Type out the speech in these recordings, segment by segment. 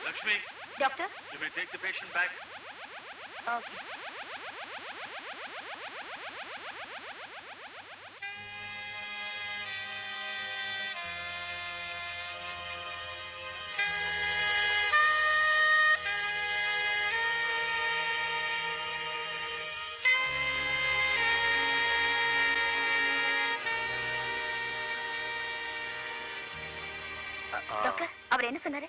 Lakshmi. Doctor? You may take the patient back. Okay. Doctor, அவர் என்ன சொன்னாரு?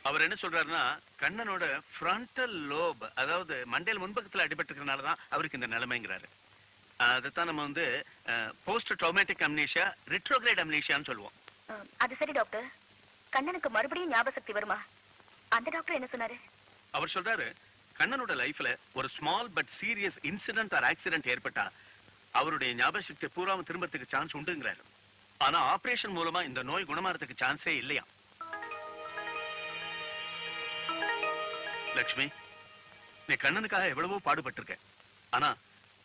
அவர் என்ன சொல்றாருன்னா, கண்ணனோட ஃப்ரண்டல் லோப், அதாவது மண்டையில் முன்பக்கத்துல அடிபட்டிருக்கிறதுனால தான் அவருக்கு இந்த நிலைமைங்கிறாரு. அதைத்தான் நம்ம வந்து போஸ்ட் ட்ராமேட்டிக் அம்னீஷியா, ரிட்ரோகிரேட் அம்னீஷியான்னு சொல்லுவோம். அது சரி டாக்டர், கண்ணனுக்கு மறுபடியும் ஞாபக சக்தி வருமா? அந்த டாக்டர் என்ன சொன்னாரு? அவர் சொல்றாரு, கண்ணனோட லைஃப்ல ஒரு small but serious incident or accident ஏற்பட்டா அவருடைய ஞாபக சக்தி பூராவும் திரும்பறதுக்கு சான்ஸ் உண்டுங்கிறாரு. ஆனா ஆபரேஷன் மூலமா இந்த நோய் குணமாறதுக்கு சான்ஸே இல்லையா. லட்சுமி, நீ கண்ணனுக்காக எவ்வளவோ பாடுபட்டிருக்க. ஆனா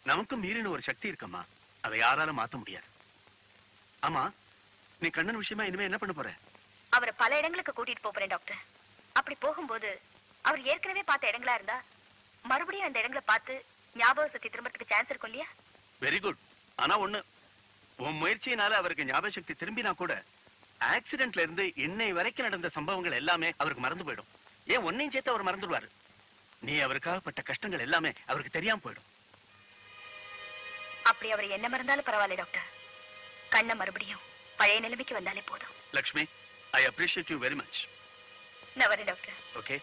நமக்கும் மீறின ஒரு சக்தி இருக்கம்மா, அதை யாராலும் மாத்த முடியாது. ஆமா, நீ கண்ணன் விஷயமா இனிமே என்ன பண்ண போற? அவரை பல இடங்களுக்கு கூட்டிட்டு போறேன் டாக்டர். அப்படி போகும்போது அவர் ஏற்கனவே பார்த்த இடங்களா இருந்தா மறுபடியும் அந்த இடங்களை பார்த்து ஞாபக சக்தி திரும்பறதுக்கு சான்ஸ் இருக்கும் இல்லையா? Very good. ஆனா ஒண்ணு, உன் முயற்சியினால அவருக்கு ஞாபக சக்தி திரும்பினா கூட ஆக்சிடென்ட்ல இருந்து இன்னை வரைக்கும் நடந்த சம்பவங்கள் எல்லாமே அவருக்கு மறந்து போயிடும். ஏன் ஒன்னையும் சேர்த்து அவர் மறந்துடுவாரு. நீ அவருக்காக பட்ட கஷ்டங்கள் எல்லாமே அவருக்கு தெரியாம போயிடும். அப்படி அவர் என்ன மறந்தாலும் பரவாயில்ல டாக்டர், கண்ண மறுபடியும் பழைய நிலைமைக்கு வந்தாலே போதும். Lakshmi, I appreciate you very much. நான் வரேன் டாக்டர். ஓகே.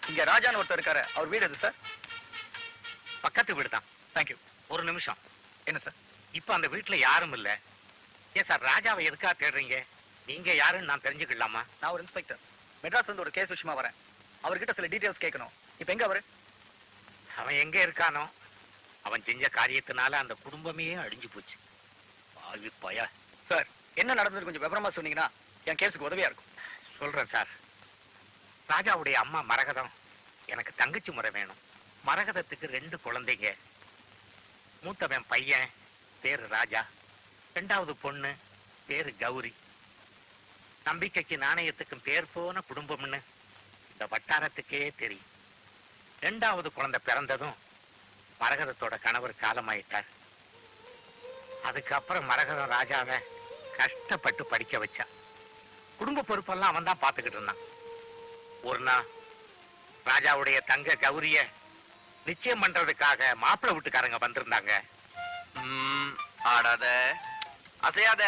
இங்க ராஜான்னு ஒருத்தர் இருக்காரு, அவர் வீடு எது சார்? பக்கத்து வீடு தான். தேங்க்யூ. ஒரு நிமிஷம். என்ன சார்? இப்ப அந்த வீட்டுல யாரும் இல்ல. ஏன் சார் ராஜாவை எதுக்கா தேடுறீங்க? நீங்க யாருன்னு நான் தெரிஞ்சுக்கலாமா? நான் ஒரு இன்ஸ்பெக்டர், மெட்ராஸ் வந்து ஒரு கேஸ் விஷயமா வரேன். அவர்கிட்ட சில டீடைல்ஸ் கேட்கணும். இப்ப எங்க அவரு? அவன் எங்க இருக்கானோ, அவன் செஞ்ச காரியத்தினால அந்த குடும்பமே அழிஞ்சு போச்சு. பாவி பய. சார், என்ன நடந்தது கொஞ்சம் விவரமா சொன்னீங்கன்னா என் கேஸுக்கு உதவியா இருக்கும். சொல்றேன் சார். ராஜாவுடைய அம்மா மரகதம் எனக்கு தங்கச்சி முறை வேணும். மரகதத்துக்கு 2 குழந்தைங்க. மூத்தவன் பையன் பேரு ராஜா, 2வது பொண்ணு பேரு கௌரி. நம்பிக்கைக்கு நாணயத்துக்கும் பேர் போன குடும்பம்னு இந்த வட்டாரத்துக்கே தெரியும். 2வது குழந்தை பிறந்ததும் மரகதத்தோட கணவர் காலமாயிட்டார். அதுக்கப்புறம் மரகதம் ராஜாவை கஷ்டப்பட்டு படிக்க வச்சா. குடும்ப பொறுப்பெல்லாம் அவன் தான் பார்த்துக்கிட்டு இருந்தான். ஒரு நாள் ராஜாவுடைய தங்க கௌரிய நிச்சயம் பண்றதுக்காக மாப்பிள்ளை வீட்டுக்காரங்க வந்திருந்தாங்க. ஆடாத அசையாத,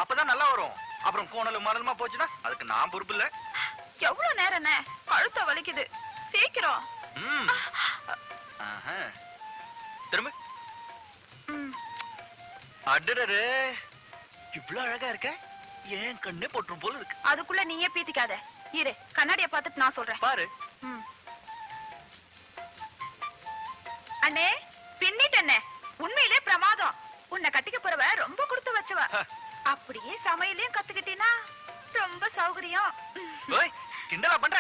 அப்பதான் நல்லா வரும். அப்புறம் கோணலும் மணலுமா போச்சுன்னா அதுக்கு நான் பொறுப்பு இல்ல. எவ்வளவு நேரம் கழுத்த வலிக்குது, சீக்கிரம். திரும்ப அடடே, இவ்வளவு அழகா இருக்க, ஏன் கண்ணே போட்டுரும் போல இருக்கு. அதுக்குள்ள நீயே பீத்திக்காத. இரு, கண்ணாடிய பார்த்துட்டு நான் சொல்றேன். பாரு. அண்ணே, பின்னிட்டண்ணே, உண்மையிலே பிரமாதம். உன்னை கட்டிக்க போறவ ரொம்ப கொடுத்து வச்சவ. அப்படியே சமையலையும் கத்துக்கிட்டீனா ரொம்ப சௌகரியம். கிண்டலா பண்ற?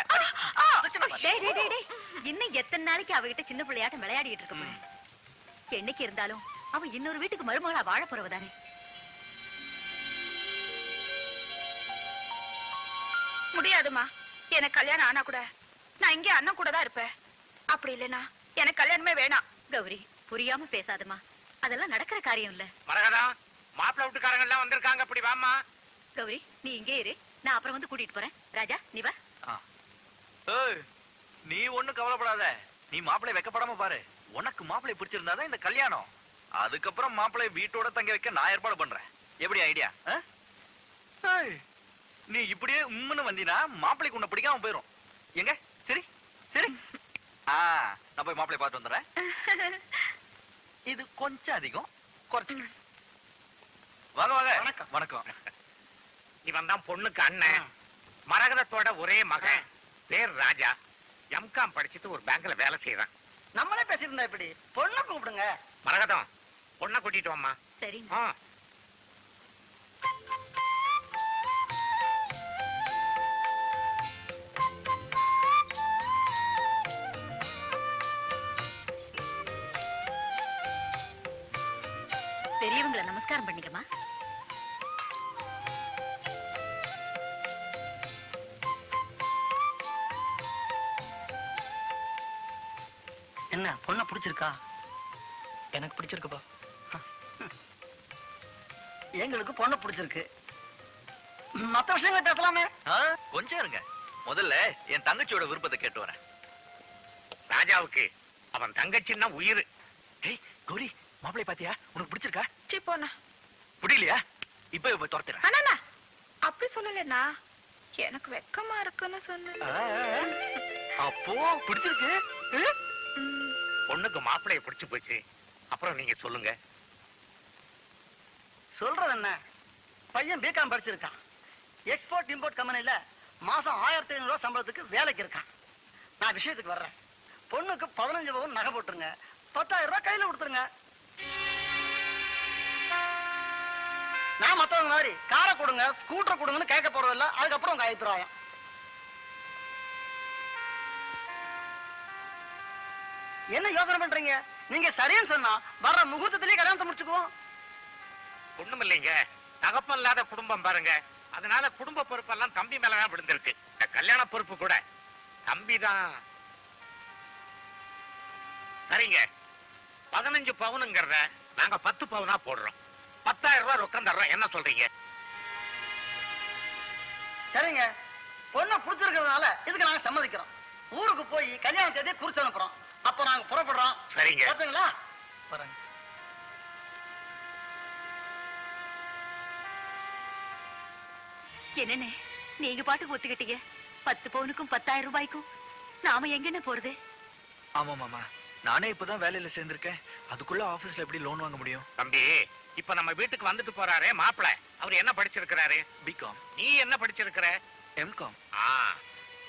இன்னும் எத்தனை நாளைக்கு அவகிட்ட சின்ன பிள்ளையாட்டம் விளையாடிட்டு இருக்க? என்னைக்கு இருந்தாலும் அவ இன்னொரு வீட்டுக்கு மருமகளா வாழ போறவதானே. முடியாதுமா, எனக்கு கல்யாணம் ஆனா கூட நான் இங்கே அண்ணன் கூட தான் இருப்பேன். அப்படி இல்லைன்னா எனக்கு கல்யாணமே வேணாம். கௌரி, புரியாம பேசாதமா, அதெல்லாம் நடக்கிற காரியம் இல்ல. மரகதா, மாப்பிள்ளை வீட்டுக்காரங்க எல்லாம் வந்திருக்காங்க, அப்படி வாமா. கௌரி, நீ இங்கே இரு, நான் அப்புறம் வந்து கூட்டிட்டு போறேன். ராஜா, நீ வா. நீ ஒண்ணும் கவலைப்படாத, நீ மாப்பிள்ளை வைக்கப்படாம பாரு. உனக்கு மாப்பிள்ளை பிடிச்சிருந்தாதான் இந்த கல்யாணம். அதுக்கப்புறம் மாப்பிள்ளை வீட்டோட தங்க வைக்க நான் ஏற்பாடு பண்றேன். எப்படி ஐடியா? நீ இப்படியே உம்முன்னு வந்தீனா மாப்பிள்ளைக்கு உன்னை பிடிக்காம போயிரும். எங்க சரி சரி, நான் போய் மாப்பிள்ளை பார்த்து வந்துடுறேன். இது கொஞ்சம் அதிகம், குறைச்சு. வாங்க வாங்க. வணக்கம். வணக்கம். இவன் தான் பொண்ணுக்கு அண்ணன், மரகதத்தோட ஒரே மகன், பேர் ராஜா. எம்காம் படிச்சுட்டு ஒரு பேங்க்ல வேலை செய்யறான். நம்மளே பேசிருந்தா இப்படி பொண்ணை கூப்பிடுங்க. மரகதம், பொண்ணை கூட்டிட்டு வாமா. சரி. நமஸ்காரம் பண்ணிக்கமா. என்ன பொண்ணை பிடிச்சிருக்கா? எனக்கு பிடிச்சிருக்குப்பா. எங்களுக்கு பொண்ணை பிடிச்சிருக்கு. மத்த விஷயங்களை பேசலாமே. கொஞ்சம் இருங்க, முதல்ல என் தங்கச்சியோட விருப்பத்தை கேட்டு வரேன். ராஜாவுக்கு அவன் தங்கச்சின்னா உயிர். டேய் கௌரி, மாப்பிளை பாத்தியா? உனக்கு பிடிச்சிருக்கா? சீ போண்ணா. பிடிக்கலையா? இப்ப இப்ப துரத்துறேன். அண்ணா அப்படி சொல்லலண்ணா, எனக்கு வெக்கமா இருக்குன்னு சொன்னேன். அப்போ பிடிச்சிருக்கு. பொண்ணுக்கு மாப்பிளைய பிடிச்சு போச்சு. அப்புறம் நீங்க சொல்லுங்க. சொல்றது என்ன, பையன் பிகாம் படிச்சிருக்கான். எக்ஸ்போர்ட் இம்போர்ட் கம்பெனில மாசம் 1500 ரூபாய் சம்பளத்துக்கு வேலைக்கு இருக்கான். நான் விஷயத்துக்கு வர்றேன். பொண்ணுக்கு 15 பவுன் நகை போட்டுருங்க, 10,000 ரூபாய் கையில கொடுத்துருங்க. நான் மத்தவங்க மாதிரி காரை கொடுங்க ஸ்கூட்டர் கொடுங்கன்னு கேட்க போறதில்ல. அதுக்கப்புறம் உங்க அபிப்பிராயம். என்ன யோசனை பண்றீங்க? நீங்க சரின்னு சொன்னா வர்ற முகூர்த்தத்திலேயே கல்யாணத்தை முடிச்சுக்குவோம். ஒண்ணும் இல்லைங்க, தகப்பம் இல்லாத குடும்பம் பாருங்க. அதனால குடும்ப பொறுப்பெல்லாம் தம்பி மேலதான் விழுந்திருக்கு. இந்த கல்யாண பொறுப்பு கூட தம்பிதான். சரிங்க, 15 பவுனுங்கிறத நாங்க 10 பவுனா போடுறோம். 10,000 ரூபாய் ரொக்கம் தர்றோம். என்ன சொல்றீங்க? சரிங்க, பொண்ணை பிடிச்சிருக்கிறதுனால இதுக்கு நாங்க சம்மதிக்கிறோம். ஊருக்கு போய் கல்யாண தேதியை குறிச்சு அனுப்புறோம். அப்ப நாங்க புறப்படுறோம். சரிங்க. ஓகேங்களா? வரேன். என்னண்ணே நீங்க பாட்டுக்கு ஒத்துக்கிட்டீங்க. 10 பவுனுக்கும் 10,000 ரூபாய்க்கும் நாம எங்கன்னு போறது? ஆமா மாமா, நானே இப்பதான் வேலையில சேர்ந்திருக்கேன். அதுக்குள்ள ஆபீஸ்ல எப்படி லோன் வாங்க முடியும்? தம்பி, இப்ப நம்ம வீட்டுக்கு வந்துட்டு போறாரே மாப்பிளை, அவர் என்ன படிச்சிருக்கிறாரு? பிகாம். நீ என்ன படிச்சிருக்கிற? எம்காம்.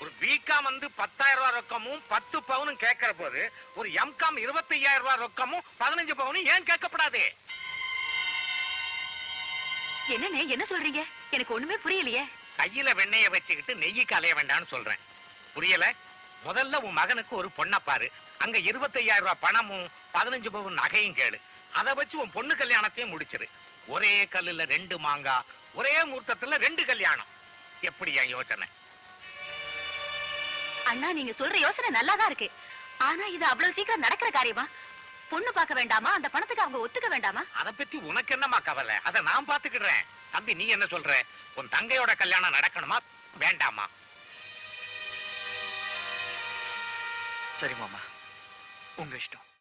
ஒரு பிகாம் வந்து 10,000 ரூபாய் ரொக்கமும் 10 பவுனும் கேட்கிற போது ஒரு எம்காம் 25,000 ரூபாய் ரொக்கமும் 15 பவுனும் ஏன் கேட்கப்படாது? என்னண்ணே என்ன சொல்றீங்க? எனக்கு ஒண்ணுமே புரியலையே. கையில வெண்ணெய வச்சுக்கிட்டு நெய்யுக்கு அலைய வேண்டாம்னு சொல்றேன். புரியல? முதல்ல உன் மகனுக்கு ஒரு பொண்ணை பாரு. அங்க 25,000 ரூபாய் பணமும் 15 பவுன் நகையும் கேளு. அதை வச்சு உன் பொண்ணு கல்யாணத்தையும் முடிச்சிரு. ஒரே கல்லுல 2 மாங்காய், ஒரே முகூர்த்தத்துல 2 கல்யாணம். எப்படி என் யோசனை? அண்ணா நீங்க சொல்ற யோசனை நல்லாதான் இருக்கு. ஆனா இது அவ்வளவு சீக்கிரம் நடக்கிற காரியமா? பொண்ணு பார்க்க வேண்டாமா? அந்த பணத்துக்கு அவங்க ஒத்துக்க வேண்டாமா? அதை பத்தி உனக்கு என்னமா கவலை? அதை நான் பாத்துக்கிடுறேன். தம்பி, நீ என்ன சொல்ற? உன் தங்கையோட கல்யாணம் நடக்கணுமா வேண்டாமா? சரி மாமா, உங்க இஷ்டம்.